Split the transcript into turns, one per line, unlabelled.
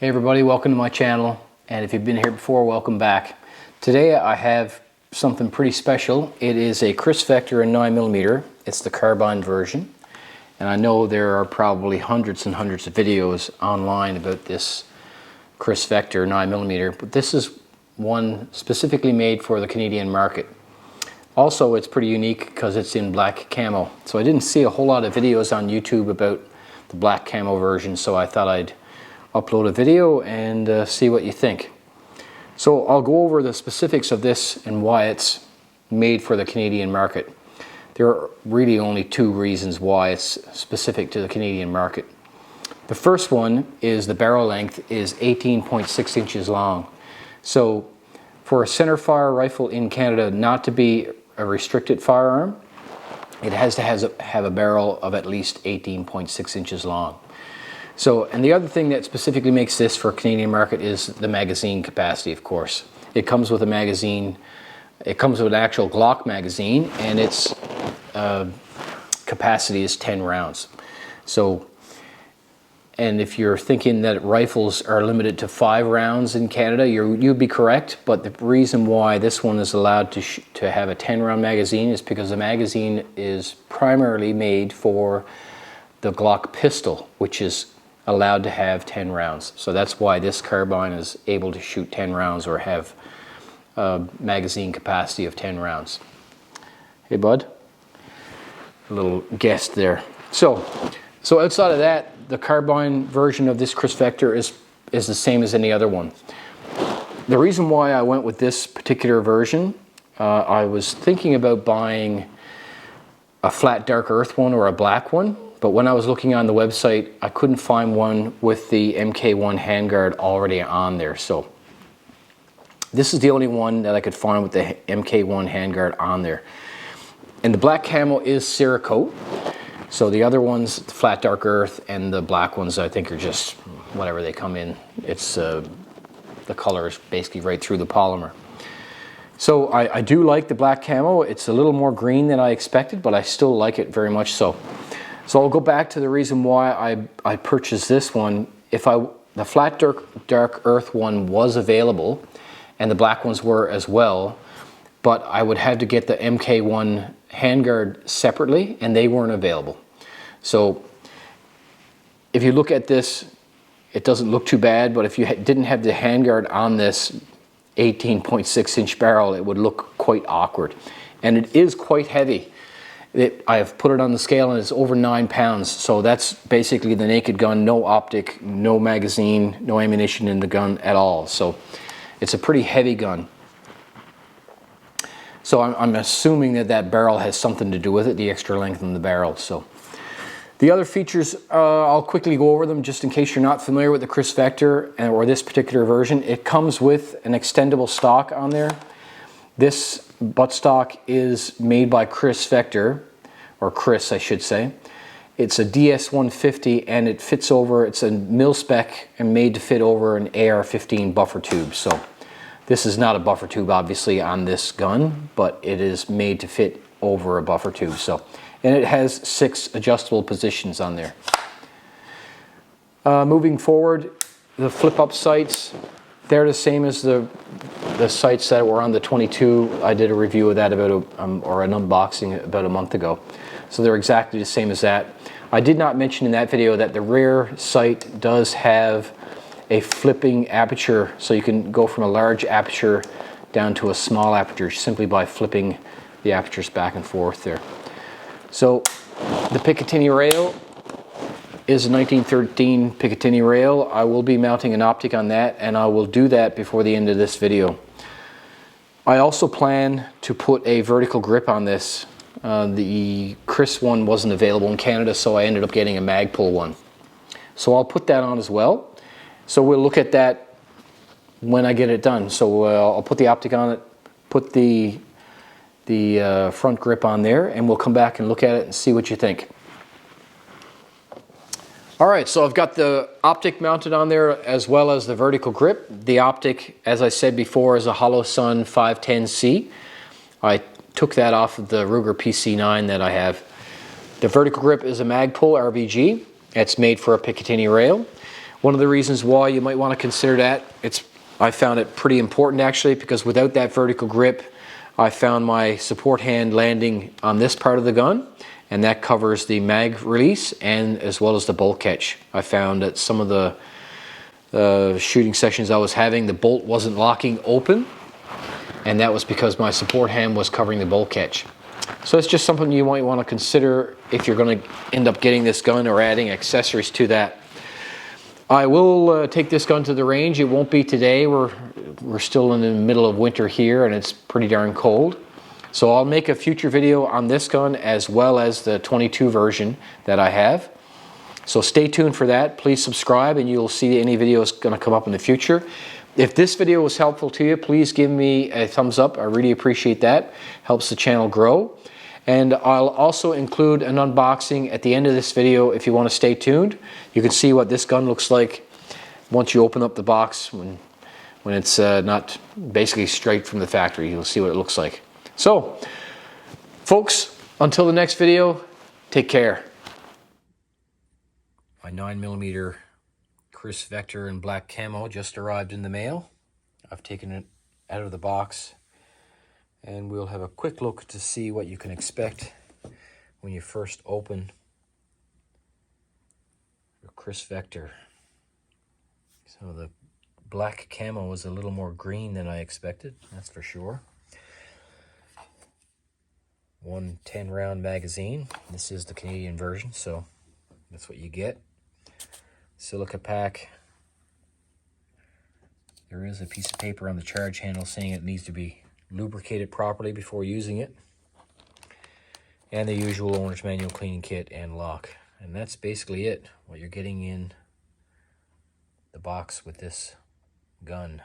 Hey everybody, welcome to my channel, and if you've been here before, welcome back. Today I have something pretty special. It is a KRISS Vector in 9mm. It's the carbine version, and I know there are probably hundreds and hundreds of videos online about this KRISS Vector 9mm, but this is one specifically made for the Canadian market. Also, it's pretty unique because it's in black camo. So I didn't see a whole lot of videos on YouTube about the black camo version, so I thought I'd upload a video and see what you think. So I'll go over the specifics of this and why it's made for the Canadian market. There are really only two reasons why it's specific to the Canadian market. The first one is the barrel length is 18.6 inches long. So for a centerfire rifle in Canada not to be a restricted firearm, it has to have a barrel of at least 18.6 inches long. So, and the other thing that specifically makes this for Canadian market is the magazine capacity, of course. It comes with a magazine, it comes with an actual Glock magazine, and its capacity is 10 rounds. So, and if you're thinking that rifles are limited to 5 rounds in Canada, you'd be correct, but the reason why this one is allowed to have a 10-round magazine is because the magazine is primarily made for the Glock pistol, which is allowed to have 10 rounds. So that's why this carbine is able to shoot 10 rounds or have a magazine capacity of 10 rounds. Hey bud, a little guest there. So outside of that, the carbine version of this KRISS Vector is the same as any other one. The reason why I went with this particular version, I was thinking about buying a flat dark earth one or a black one, but when I was looking on the website, I couldn't find one with the MK1 handguard already on there. So this is the only one that I could find with the MK1 handguard on there. And the black camo is Cerakote. So the other ones, the flat dark earth, and the black ones, I think are just whatever they come in. It's the color is basically right through the polymer. So I do like the black camo. It's a little more green than I expected, but I still like it very much so. So I'll go back to the reason why I purchased this one. If the flat dark earth one was available, and the black ones were as well, but I would have to get the MK1 handguard separately, and they weren't available. So if you look at this, it doesn't look too bad, but if you didn't have the handguard on this 18.6 inch barrel, it would look quite awkward. And it is quite heavy. I have put it on the scale and it's over 9 pounds, so that's basically the naked gun, no optic, no magazine, no ammunition in the gun at all. So it's a pretty heavy gun. So I'm assuming that barrel has something to do with it, the extra length in the barrel. So the other features, I'll quickly go over them just in case you're not familiar with the KRISS Vector or this particular version. It comes with an extendable stock on there. This buttstock is made by KRISS Vector, or KRISS I should say. It's a DS150 and it fits over, it's a mil-spec and made to fit over an AR-15 buffer tube. So this is not a buffer tube obviously on this gun, but it is made to fit over a buffer tube. So, and it has 6 adjustable positions on there. Moving forward, the flip-up sights, they're the same as the sights that were on the 22. I did a review of that about or an unboxing about a month ago. So they're exactly the same as that. I did not mention in that video that the rear sight does have a flipping aperture, so you can go from a large aperture down to a small aperture simply by flipping the apertures back and forth there. So the Picatinny Rail is a 1913 Picatinny Rail. I will be mounting an optic on that, and I will do that before the end of this video. I also plan to put a vertical grip on this. The KRISS one wasn't available in Canada, so I ended up getting a Magpul one. So I'll put that on as well. So we'll look at that when I get it done. So I'll put the optic on it, put the front grip on there, and we'll come back and look at it and see what you think. Alright, so I've got the optic mounted on there as well as the vertical grip. The optic, as I said before, is a Holosun 510C. I took that off of the Ruger PC9 that I have. The vertical grip is a Magpul RBG. It's made for a Picatinny Rail. One of the reasons why you might want to consider that, I found it pretty important actually, because without that vertical grip, I found my support hand landing on this part of the gun, and that covers the mag release and as well as the bolt catch. I found that some of the shooting sessions I was having, the bolt wasn't locking open, and that was because my support hand was covering the bolt catch. So it's just something you might want to consider if you're going to end up getting this gun or adding accessories to that. I will take this gun to the range. It won't be today. We're still in the middle of winter here and it's pretty darn cold. So I'll make a future video on this gun as well as the 22 version that I have. So stay tuned for that. Please subscribe and you'll see any videos going to come up in the future. If this video was helpful to you, please give me a thumbs up. I really appreciate that. Helps the channel grow. And I'll also include an unboxing at the end of this video if you want to stay tuned. You can see what this gun looks like once you open up the box when it's not basically straight from the factory. You'll see what it looks like. So, folks, until the next video, take care. My 9mm KRISS Vector in Black Camo just arrived in the mail. I've taken it out of the box, and we'll have a quick look to see what you can expect when you first open your KRISS Vector. So the Black Camo is a little more green than I expected, that's for sure. One 10-round magazine. This is the Canadian version, so that's what you get. Silica pack. There is a piece of paper on the charge handle saying it needs to be lubricated properly before using it. And the usual owner's manual cleaning kit and lock. And that's basically it, what you're getting in the box with this gun.